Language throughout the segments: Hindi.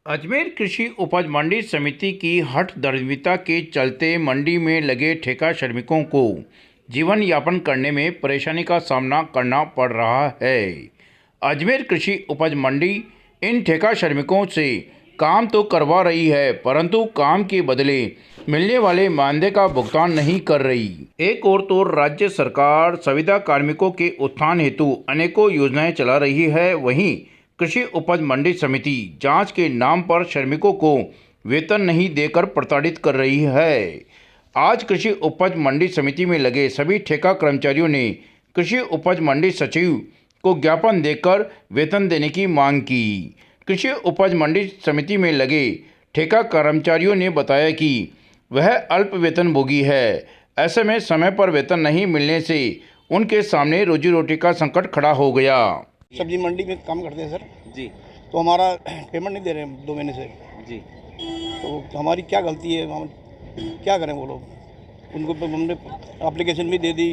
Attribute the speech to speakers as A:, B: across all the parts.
A: अजमेर कृषि उपज मंडी समिति की हठधर्मिता के चलते मंडी में लगे ठेका श्रमिकों को जीवन यापन करने में परेशानी का सामना करना पड़ रहा है। अजमेर कृषि उपज मंडी इन ठेका श्रमिकों से काम तो करवा रही है, परंतु काम के बदले मिलने वाले मानदेय का भुगतान नहीं कर रही। एक और तो राज्य सरकार संविदा कार्मिकों के उत्थान हेतु अनेकों योजनाएं चला रही है, वहीं कृषि उपज मंडी समिति जांच के नाम पर श्रमिकों को वेतन नहीं देकर प्रताड़ित कर रही है। आज कृषि उपज मंडी समिति में लगे सभी ठेका कर्मचारियों ने कृषि उपज मंडी सचिव को ज्ञापन देकर वेतन देने की मांग की। कृषि उपज मंडी समिति में लगे ठेका कर्मचारियों ने बताया कि वह अल्प वेतन भोगी है। ऐसे में समय पर वेतन नहीं मिलने से उनके सामने रोजी रोटी का संकट खड़ा हो गया।
B: सब्जी मंडी में काम करते हैं सर
C: जी।
B: तो हमारा पेमेंट नहीं दे रहे हैं 2 महीने से
C: जी।
B: तो हमारी क्या गलती है, हम क्या करें वो लोग। उनको हमने एप्लीकेशन भी दे दी,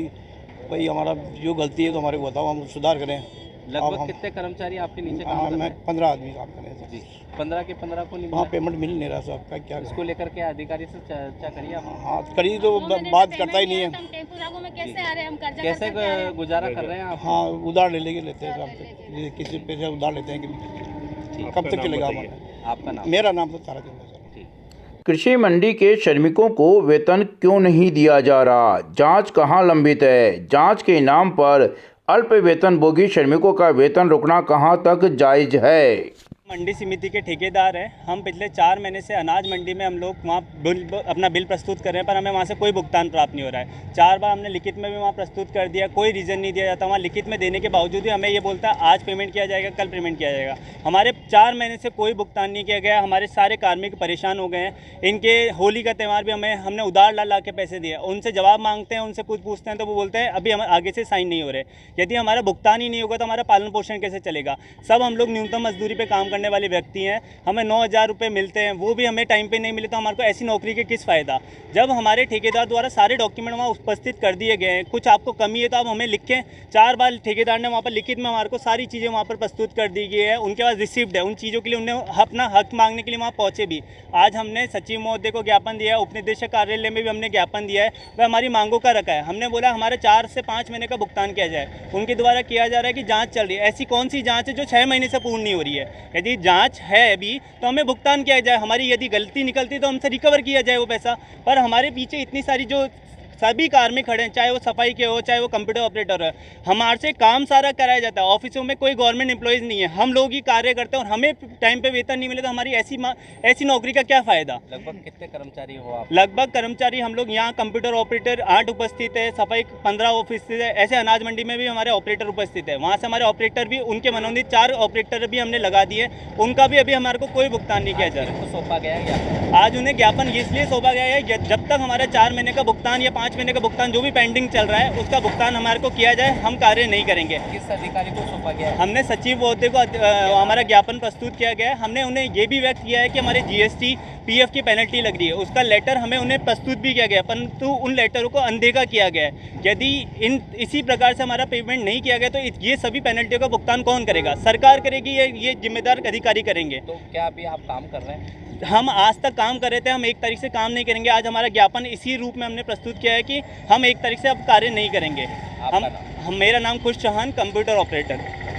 B: भाई हमारा जो गलती है तो हमारे को बताओ, हम सुधार करें।
C: लगभग कितने कर्मचारी आपके नीचे काम कर रहे हैं?
B: 15 आदमी काम कर रहे हैं
C: जी। 15 के 15 को नहीं
B: वहाँ
C: मिला?
B: पेमेंट मिल नहीं रहा सर, आपका क्या
C: इसको लेकर के अधिकारी से चर्चा करिए आप।
B: हाँ करिए तो बात करता ही नहीं है।
C: कैसे गुजारा कर रहे हैं आप?
B: हाँ उधार लेते हैं सर, किसी पैसे उधार लेते हैं कि कब तक चलेगा हमारा।
C: आपका नाम?
B: मेरा नाम तो ताराचंद है सर।
A: कृषि मंडी के श्रमिकों को वेतन क्यों नहीं दिया जा रहा? जांच कहां लंबित है? जांच के नाम पर अल्प वेतन भोगी श्रमिकों का वेतन रोकना कहां तक जायज है?
D: मंडी समिति के ठेकेदार हैं। हम पिछले 4 महीने से अनाज मंडी में हम लोग वहाँ अपना बिल प्रस्तुत कर रहे हैं, पर हमें वहाँ से कोई भुगतान प्राप्त नहीं हो रहा है। 4 बार हमने लिखित में भी वहाँ प्रस्तुत कर दिया, कोई रीज़न नहीं दिया जाता। वहाँ लिखित में देने के बावजूद भी हमें ये बोलता है आज पेमेंट किया जाएगा, कल पेमेंट किया जाएगा। हमारे 4 महीने से कोई भुगतान नहीं किया गया। हमारे सारे कार्मिक परेशान हो गए हैं। इनके होली का त्यौहार भी हमने उधार ला के पैसे दिए। उनसे जवाब मांगते हैं, उनसे कुछ पूछते हैं तो वो बोलते हैं अभी हम आगे से साइन नहीं हो रहे। यदि हमारा भुगतान ही नहीं होगा तो हमारा पालन पोषण कैसे चलेगा? सब हम लोग न्यूनतम मजदूरी पर काम करने वाले व्यक्ति हैं। हमें 9,000 रुपये मिलते हैं, वो भी हमें टाइम पे नहीं मिले तो हमारे को ऐसी नौकरी के किस फ़ायदा? जब हमारे ठेकेदार द्वारा सारे डॉक्यूमेंट वहाँ उपस्थित कर दिए गए हैं, कुछ आपको कमी है तो आप हमें लिखें। 4 बार ठेकेदार ने वहाँ पर लिखित में हमारे को सारी चीज़ें वहाँ पर प्रस्तुत कर दी गई है। उनके पास रिसिप्ट है, उन चीज़ों के लिए उन्हें अपना हक मांगने के लिए वहाँ पहुँचे भी। आज हमने सचिव महोदय को ज्ञापन दिया है, उपनिदेशक कार्यालय में भी हमने ज्ञापन दिया है। वह हमारी मांगों का रखा है। हमने बोला हमारे 4 से 5 महीने का भुगतान किया जाए। उनके द्वारा किया जा रहा है कि जाँच चल रही है। ऐसी कौन सी जाँच है जो 6 महीने से पूर्ण नहीं हो रही है? यदि जाँच है अभी तो हमें भुगतान किया जाए। हमारी यदि गलती निकलती तो हमसे रिकवर किया जाए वो पैसा। पर हमारे पीछे इतनी सारी जो सभी कार्मिक खड़े हैं, चाहे वो सफाई के हो, चाहे वो कंप्यूटर ऑपरेटर है, हमारे से काम सारा कराया जाता है। ऑफिसों में कोई गवर्नमेंट एम्प्लॉयज़ नहीं है, हम लोग ही कार्य करते हैं और हमें टाइम पे वेतन नहीं मिले तो हमारी ऐसी नौकरी का क्या फ़ायदा?
C: लगभग कितने कर्मचारी हो आप?
D: लगभग कर्मचारी हम लोग यहाँ कंप्यूटर ऑपरेटर 8 उपस्थित है, सफाई 15 उपस्थित है। ऐसे अनाज मंडी में भी हमारे ऑपरेटर उपस्थित है। वहाँ से हमारे ऑपरेटर भी उनके मनोनीत 4 ऑपरेटर भी हमने लगा दिए, उनका भी अभी हमारे को कोई भुगतान नहीं किया जा रहा है।
C: सौंपा गया है?
D: आज उन्हें ज्ञापन इसलिए सौंपा गया है जब तक हमारा 4 महीने का भुगतान या 5 महीने का भुगतान जो भी पेंडिंग चल रहा है उसका भुगतान हमारे को किया जाए, हम कार्य नहीं करेंगे।
C: किस अधिकारी को सौंपा गया है?
D: हमने सचिव महोदय को हमारा ज्ञापन प्रस्तुत किया गया है। हमने उन्हें ये भी व्यक्त किया है कि हमारे GST PF की पेनल्टी लग रही है, उसका लेटर हमें उन्हें प्रस्तुत भी किया गया, परंतु उन लेटरों को अनदेखा किया गया है। यदि इसी प्रकार से हमारा पेमेंट नहीं किया गया तो ये सभी पेनल्टियों का भुगतान कौन करेगा? सरकार करेगी, ये जिम्मेदार अधिकारी करेंगे।
C: तो क्या अभी आप काम कर रहे हैं?
D: हम आज तक काम कर रहे थे, हम 1 तारीख से काम नहीं करेंगे। आज हमारा ज्ञापन इसी रूप में हमने प्रस्तुत किया है कि हम 1 तारीख से अब कार्य नहीं करेंगे। मेरा नाम खुश चौहान, कंप्यूटर ऑपरेटर।